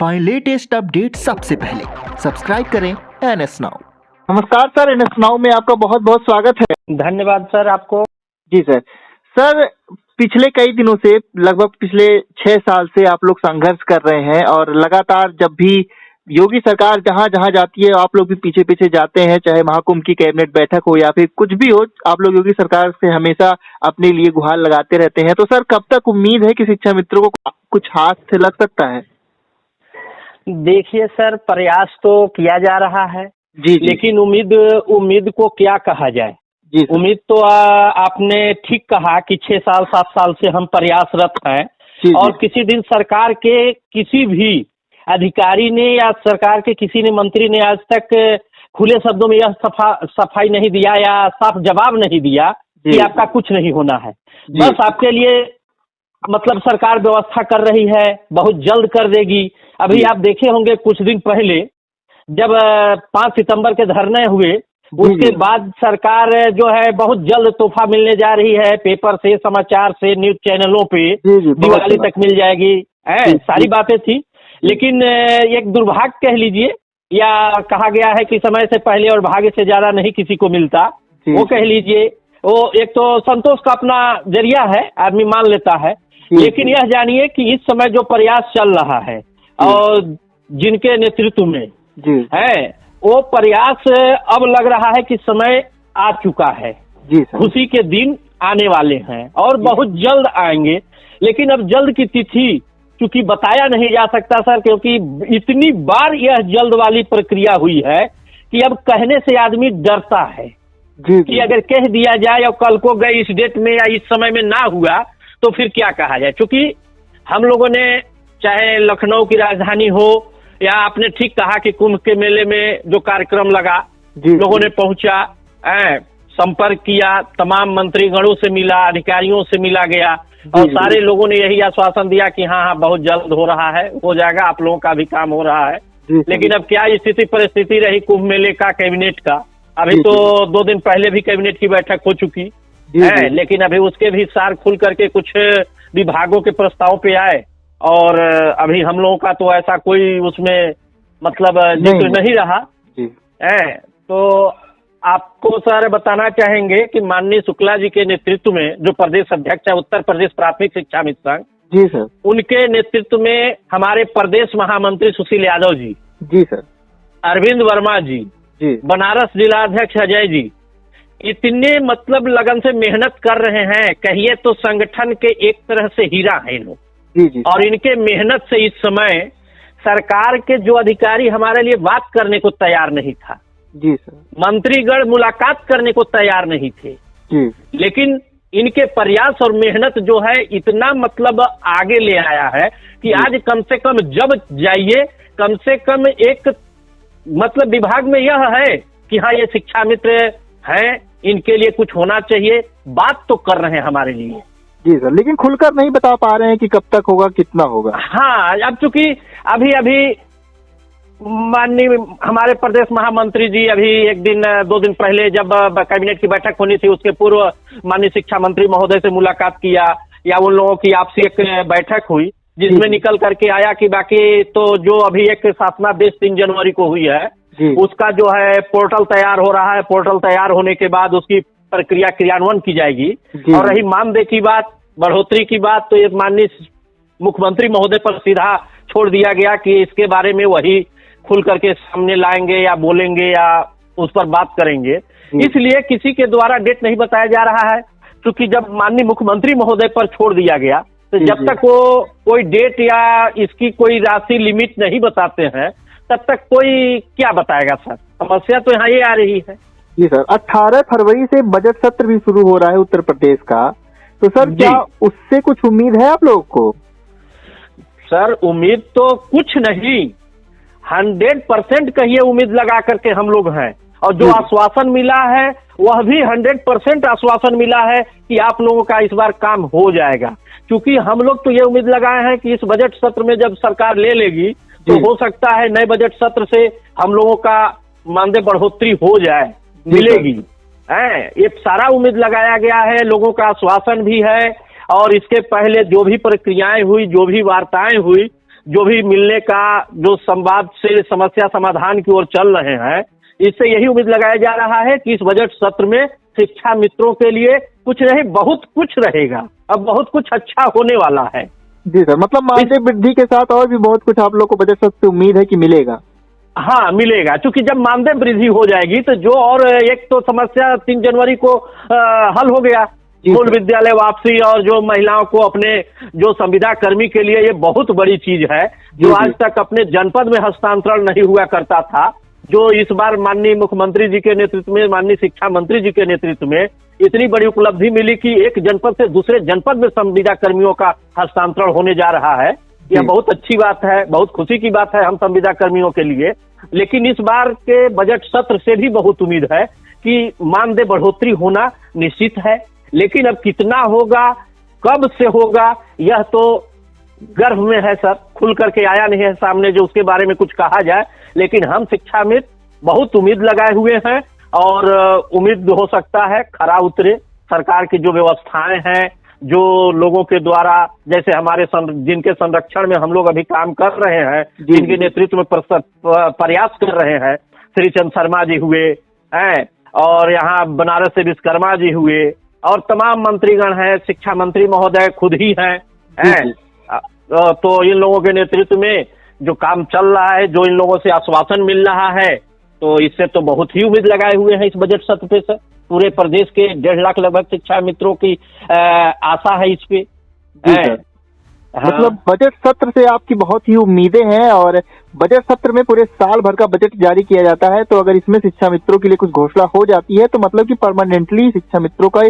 पाएं latest update सबसे पहले। सब्सक्राइब करें NS नाउ। नमस्कार सर, NS नाउ में आपका बहुत बहुत स्वागत है। धन्यवाद सर आपको। जी सर। सर, पिछले कई दिनों से, लगभग पिछले 6 साल से आप लोग संघर्ष कर रहे हैं और लगातार जब भी योगी सरकार जहां जहां जाती है आप लोग भी पीछे पीछे जाते हैं, चाहे महाकुंभ की कैबिनेट बैठक हो या फिर कुछ भी हो, आप लोग योगी सरकार से हमेशा अपने लिए गुहार लगाते रहते हैं। तो सर, कब तक उम्मीद है कि शिक्षा मित्रों को कुछ हाथ से लग सकता है? देखिए सर, प्रयास तो किया जा रहा है जी, लेकिन उम्मीद को क्या कहा जाए। जी उम्मीद तो आपने ठीक कहा कि 6 साल 7 साल से हम प्रयासरत हैं जी, और किसी दिन सरकार के किसी भी अधिकारी ने या सरकार के किसी ने मंत्री ने आज तक खुले शब्दों में यह सफाई नहीं दिया या साफ जवाब नहीं दिया कि आपका कुछ नहीं होना है। बस आपके लिए मतलब सरकार व्यवस्था कर रही है, बहुत जल्द कर देगी। अभी आप देखे होंगे कुछ दिन पहले जब 5 सितंबर के धरने हुए, उसके बाद सरकार जो है बहुत जल्द तोहफा मिलने जा रही है। पेपर से, समाचार से, न्यूज चैनलों पे दिवाली तक मिल जाएगी। सारी बातें थी, लेकिन एक दुर्भाग्य कह लीजिए या कहा गया है कि समय से पहले और भाग्य से ज्यादा नहीं किसी को मिलता, वो कह लीजिए। वो एक तो संतोष का अपना जरिया है, आदमी मान लेता है, लेकिन यह जानिए कि इस समय जो प्रयास चल रहा है और जिनके नेतृत्व में है, वो प्रयास अब लग रहा है कि समय आ चुका है। खुशी के दिन आने वाले हैं और बहुत जल्द आएंगे। लेकिन अब जल्द की तिथि क्योंकि बताया नहीं जा सकता सर, क्योंकि इतनी बार यह जल्द वाली प्रक्रिया हुई है कि अब कहने से आदमी डरता है कि अगर कह दिया जाए और कल को गए इस डेट में या इस समय में ना हुआ तो फिर क्या कहा जाए। क्योंकि हम लोगों ने चाहे लखनऊ की राजधानी हो या आपने ठीक कहा कि कुंभ के मेले में जो कार्यक्रम लगा, लोगों ने पहुंचा, संपर्क किया, तमाम मंत्रीगणों से मिला, अधिकारियों से मिला गया और सारे लोगों ने यही आश्वासन दिया कि हाँ बहुत जल्द हो रहा है, हो जाएगा, आप लोगों का भी काम हो रहा है। लेकिन अब क्या स्थिति परिस्थिति रही कुंभ मेले का, कैबिनेट का। अभी तो 2 दिन पहले भी कैबिनेट की बैठक हो चुकी है, लेकिन अभी उसके भी सार खुल करके कुछ विभागों के प्रस्ताव पे आए और अभी हम लोगों का तो ऐसा कोई उसमें मतलब जिक्र नहीं रहा है। तो आपको सर बताना चाहेंगे कि माननीय शुक्ला जी के नेतृत्व में जो प्रदेश अध्यक्ष है उत्तर प्रदेश प्राथमिक शिक्षा मित्र संघ, जी सर, उनके नेतृत्व में हमारे प्रदेश महामंत्री सुशील यादव जी, जी सर, अरविंद वर्मा जी, बनारस जिला अध्यक्ष अजय जी, इतने मतलब लगन से मेहनत कर रहे हैं। कहिए तो संगठन के एक तरह से हीरा है लोग। और इनके मेहनत से इस समय सरकार के जो अधिकारी हमारे लिए बात करने को तैयार नहीं था, जी सर, मंत्रीगण मुलाकात करने को तैयार नहीं थे, लेकिन इनके प्रयास और मेहनत जो है इतना मतलब आगे ले आया है कि आज कम से कम जब जाइए कम से कम एक मतलब विभाग में यह है कि हाँ ये शिक्षा मित्र हैं, इनके लिए कुछ होना चाहिए। बात तो कर रहे हैं हमारे लिए। जी सर, लेकिन खुलकर नहीं बता पा रहे हैं कि कब तक होगा, कितना होगा। हाँ, अब चूंकि अभी माननीय हमारे प्रदेश महामंत्री जी अभी 1-2 दिन पहले जब कैबिनेट की बैठक होनी थी उसके पूर्व माननीय शिक्षा मंत्री महोदय से मुलाकात किया या उन लोगों की आपसी एक बैठक हुई जिसमें निकल करके आया कि बाकी तो जो अभी एक शासनादेश 3 जनवरी को हुई है उसका जो है पोर्टल तैयार हो रहा है। पोर्टल तैयार होने के बाद उसकी प्रक्रिया क्रियान्वयन की जाएगी। और रही मानदेय की बात, बढ़ोतरी की बात, तो ये माननीय मुख्यमंत्री महोदय पर सीधा छोड़ दिया गया कि इसके बारे में वही खुल करके सामने लाएंगे या बोलेंगे या उस पर बात करेंगे। इसलिए किसी के द्वारा डेट नहीं बताया जा रहा है, क्योंकि जब माननीय मुख्यमंत्री महोदय पर छोड़ दिया गया तो जब तक वो कोई डेट या इसकी कोई राशि लिमिट नहीं बताते हैं तब तक कोई क्या बताएगा सर। समस्या तो यहाँ ये आ रही है। जी सर, 18 फरवरी से बजट सत्र भी शुरू हो रहा है उत्तर प्रदेश का, तो सर क्या उससे कुछ उम्मीद है आप लोगों को? सर उम्मीद तो कुछ नहीं, 100% कहिए उम्मीद लगा करके हम लोग हैं। और जो आश्वासन मिला है वह भी 100% आश्वासन मिला है कि आप लोगों का इस बार काम हो जाएगा। क्योंकि हम लोग तो ये उम्मीद लगाए हैं कि इस बजट सत्र में जब सरकार ले लेगी तो हो सकता है नए बजट सत्र से हम लोगों का मानदेय बढ़ोतरी हो जाए, मिलेगी। ये सारा उम्मीद लगाया गया है, लोगों का आश्वासन भी है। और इसके पहले जो भी प्रक्रियाएं हुई, जो भी वार्ताएं हुई, जो भी मिलने का जो संवाद से समस्या समाधान की ओर चल रहे हैं, इससे यही उम्मीद लगाया जा रहा है कि इस बजट सत्र में शिक्षा मित्रों के लिए कुछ नहीं बहुत कुछ रहेगा, अब बहुत कुछ अच्छा होने वाला है। जी सर, मतलब मानदेय वृद्धि के साथ और भी बहुत कुछ आप लोग को बजट सत्र से उम्मीद है कि मिलेगा। हाँ, मिलेगा, क्योंकि जब मानदेय वृद्धि हो जाएगी तो जो और एक तो समस्या 3 जनवरी को हल हो गया, मूल विद्यालय वापसी, और जो महिलाओं को अपने जो संविदा कर्मी के लिए ये बहुत बड़ी चीज है, जो आज तक अपने जनपद में हस्तांतरण नहीं हुआ करता था, जो इस बार माननीय मुख्यमंत्री जी के नेतृत्व में, माननीय शिक्षा मंत्री जी के नेतृत्व में इतनी बड़ी उपलब्धि मिली कि एक जनपद से दूसरे जनपद में संविदा कर्मियों का हस्तांतरण होने जा रहा है। यह बहुत अच्छी बात है, बहुत खुशी की बात है हम संविदा कर्मियों के लिए। लेकिन इस बार के बजट सत्र से भी बहुत उम्मीद है कि मानदेय बढ़ोतरी होना निश्चित है, लेकिन अब कितना होगा, कब से होगा, यह तो गर्भ में है सर, खुल करके आया नहीं है सामने जो उसके बारे में कुछ कहा जाए। लेकिन हम शिक्षा मित्र बहुत उम्मीद लगाए हुए हैं और उम्मीद हो सकता है खरा उतरे। सरकार की जो व्यवस्थाएं हैं, जो लोगों के द्वारा, जैसे हमारे जिनके संरक्षण में हम लोग अभी काम कर रहे हैं, जिनके नेतृत्व में प्रयास कर रहे हैं, श्री चंद शर्मा जी हुए हैं, और यहाँ बनारस से विश्वकर्मा जी हुए, और तमाम मंत्रीगण हैं, शिक्षा मंत्री महोदय खुद ही हैं, तो इन लोगों के नेतृत्व में जो काम चल रहा है, जो इन लोगों से आश्वासन मिल रहा है, तो इससे तो बहुत ही उम्मीद लगाए हुए हैं इस बजट सत्र पे सर। पूरे प्रदेश के 1.5 लाख लगभग शिक्षा मित्रों की आशा है इस पे। मतलब बजट सत्र से आपकी बहुत ही उम्मीदें हैं, और बजट सत्र में पूरे साल भर का बजट जारी किया जाता है, तो अगर इसमें शिक्षा मित्रों के लिए कुछ घोषणा हो जाती है तो मतलब कि परमानेंटली शिक्षा मित्रों का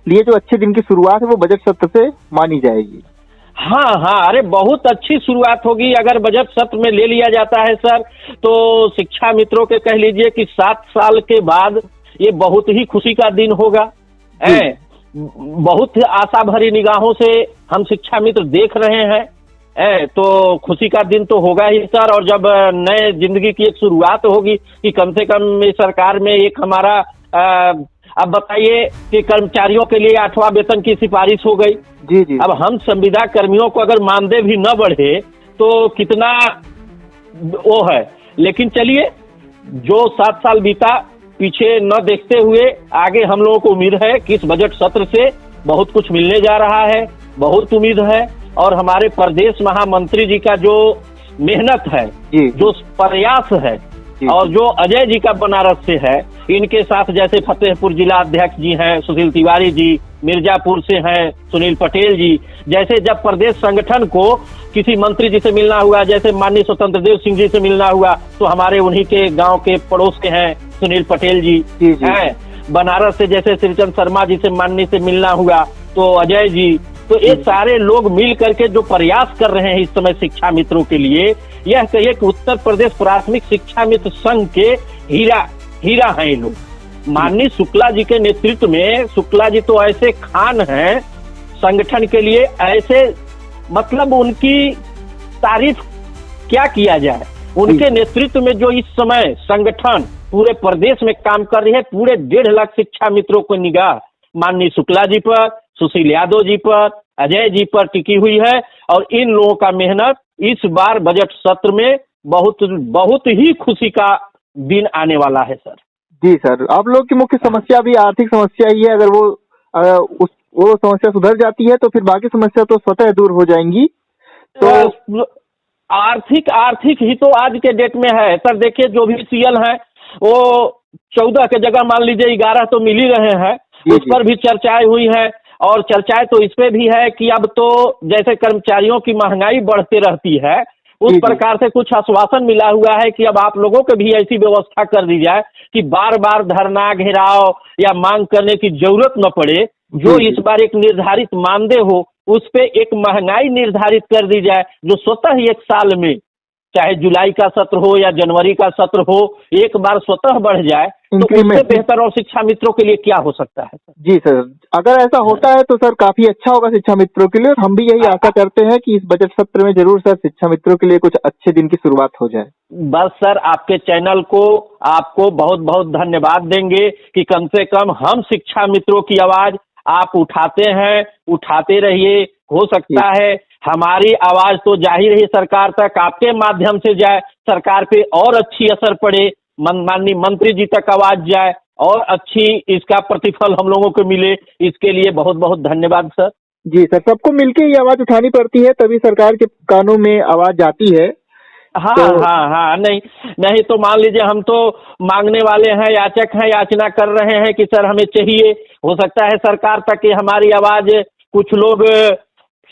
लिए जो अच्छे दिन की शुरुआत है वो बजट सत्र से मानी जाएगी। हाँ हाँ, अरे बहुत अच्छी शुरुआत होगी अगर बजट सत्र में ले लिया जाता है सर, तो शिक्षा मित्रों के कह लीजिए कि 7 साल के बाद ये बहुत ही खुशी का दिन होगा। बहुत आशा भरी निगाहों से हम शिक्षा मित्र देख रहे हैं, तो खुशी का दिन तो होगा ही सर। और जब नए जिंदगी की एक शुरुआत होगी कि कम से कम इस सरकार में एक हमारा अब बताइए कि कर्मचारियों के लिए 8वां वेतन की सिफारिश हो गई। जी। अब हम संविदा कर्मियों को अगर मानदेय भी न बढ़े तो कितना वो है, लेकिन चलिए जो 7 साल बीता पीछे न देखते हुए आगे हम लोगों को उम्मीद है कि इस बजट सत्र से बहुत कुछ मिलने जा रहा है, बहुत उम्मीद है। और हमारे प्रदेश महामंत्री जी का जो मेहनत है, जो प्रयास है, और जो अजय जी का बनारस से है, इनके साथ जैसे फतेहपुर जिला अध्यक्ष जी हैं सुशील तिवारी जी, मिर्जापुर से हैं सुनील पटेल जी, जैसे जब प्रदेश संगठन को किसी मंत्री जी से मिलना हुआ, जैसे माननीय स्वतंत्र देव सिंह जी से मिलना हुआ, तो हमारे उन्हीं के गांव के पड़ोस के हैं सुनील पटेल जी हैं। बनारस से जैसे श्रीचंद शर्मा जी से माननीय से मिलना हुआ तो अजय जी, तो ये सारे लोग मिल करके जो प्रयास कर रहे हैं इस समय शिक्षा मित्रों के लिए, यह कहिए कि उत्तर प्रदेश प्राथमिक शिक्षा मित्र संघ के हीरा हैं ये लोग। माननीय शुक्ला जी के नेतृत्व में, शुक्ला जी तो ऐसे खान हैं संगठन के लिए, ऐसे मतलब उनकी तारीफ क्या किया जाए। उनके नेतृत्व में जो इस समय संगठन पूरे प्रदेश में काम कर रही है, पूरे 1.5 लाख शिक्षा मित्रों को निगाह माननीय शुक्ला जी पर, सुशील यादव जी पर, अजय जी पर टिकी हुई है। और इन लोगों का मेहनत इस बार बजट सत्र में बहुत ही खुशी का दिन आने वाला है सर। जी सर, आप लोग की मुख्य समस्या भी आर्थिक समस्या ही है। अगर वो समस्या सुधर जाती है तो फिर बाकी समस्या तो स्वतः दूर हो जाएंगी। तो आर्थिक ही तो आज के डेट में है सर। देखिए जो भी सीएल है वो 14 के जगह मान लीजिए 11 तो मिल ही रहे हैं, उस पर भी चर्चाएं हुई है। और चर्चाएं तो इस पे भी है कि अब तो जैसे कर्मचारियों की महंगाई बढ़ते रहती है, उस प्रकार से कुछ आश्वासन मिला हुआ है कि अब आप लोगों को भी ऐसी व्यवस्था कर दी जाए कि बार बार धरना, घेराव या मांग करने की जरूरत न पड़े। जो इस बार एक निर्धारित मानदेय हो, उस पे एक महंगाई निर्धारित कर दी जाए, जो स्वतः ही एक साल में, चाहे जुलाई का सत्र हो या जनवरी का सत्र हो, एक बार स्वतः बढ़ जाए, तो उससे बेहतर और शिक्षा मित्रों के लिए क्या हो सकता है सर? जी सर, अगर ऐसा होता है तो सर काफी अच्छा होगा शिक्षा मित्रों के लिए। हम भी यही आशा करते हैं कि इस बजट सत्र में जरूर सर शिक्षा मित्रों के लिए कुछ अच्छे दिन की शुरुआत हो जाए। बस सर, आपके चैनल को आपको बहुत बहुत धन्यवाद देंगे कि कम से कम हम शिक्षा मित्रों की आवाज आप उठाते हैं, उठाते रहिए। हो सकता है हमारी आवाज तो जाहिर है सरकार तक, आपके माध्यम से जाए, सरकार पे और अच्छी असर पड़े, माननीय मंत्री जी तक आवाज जाए और अच्छी इसका प्रतिफल हम लोगों को मिले, इसके लिए बहुत बहुत धन्यवाद सर। जी सर, सबको मिलके ये आवाज उठानी पड़ती है, तभी सरकार के कानों में आवाज जाती है। हाँ तो हाँ, नहीं तो मान लीजिए हम तो मांगने वाले हैं, याचक हैं, याचना कर रहे हैं कि सर हमें चाहिए, हो सकता है सरकार तक ये हमारी आवाज कुछ लोग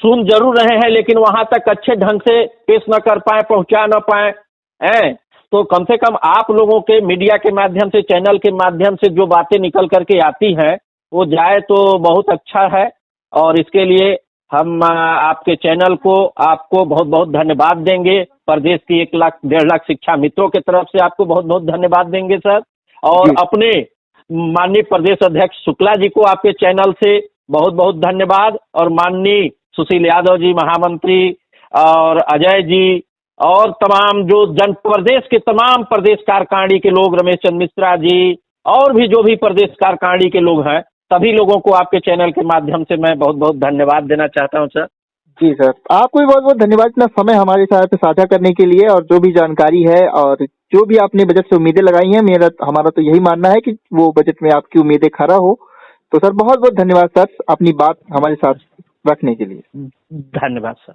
सुन जरूर रहे हैं, लेकिन वहां तक अच्छे ढंग से पेश न कर पाए, पहुंचा न पाए हैं। तो कम से कम आप लोगों के मीडिया के माध्यम से, चैनल के माध्यम से जो बातें निकल करके आती हैं वो जाए तो बहुत अच्छा है। और इसके लिए हम आपके चैनल को, आपको बहुत बहुत धन्यवाद देंगे। प्रदेश की 1 लाख 1.5 लाख शिक्षा मित्रों की तरफ से आपको बहुत बहुत धन्यवाद देंगे सर। और जी। अपने माननीय प्रदेश अध्यक्ष शुक्ला जी को आपके चैनल से बहुत बहुत धन्यवाद। और माननीय सुशील यादव जी महामंत्री और अजय जी और तमाम जो प्रदेश के तमाम प्रदेश कार्यकारिणी के लोग, रमेश चंद्र मिश्रा जी और भी जो भी प्रदेश कार्यकारिणी के लोग हैं, सभी लोगों को आपके चैनल के माध्यम से मैं बहुत बहुत धन्यवाद देना चाहता हूं सर। जी सर, आपको भी बहुत बहुत धन्यवाद इतना समय हमारे साथ साझा करने के लिए, और जो भी जानकारी है और जो भी आपने बजट से उम्मीदें लगाई हैं, हमारा तो यही मानना है कि वो बजट में आपकी उम्मीदें खरा हो। तो सर बहुत बहुत धन्यवाद सर, अपनी बात हमारे साथ रखने के लिए। धन्यवाद सर।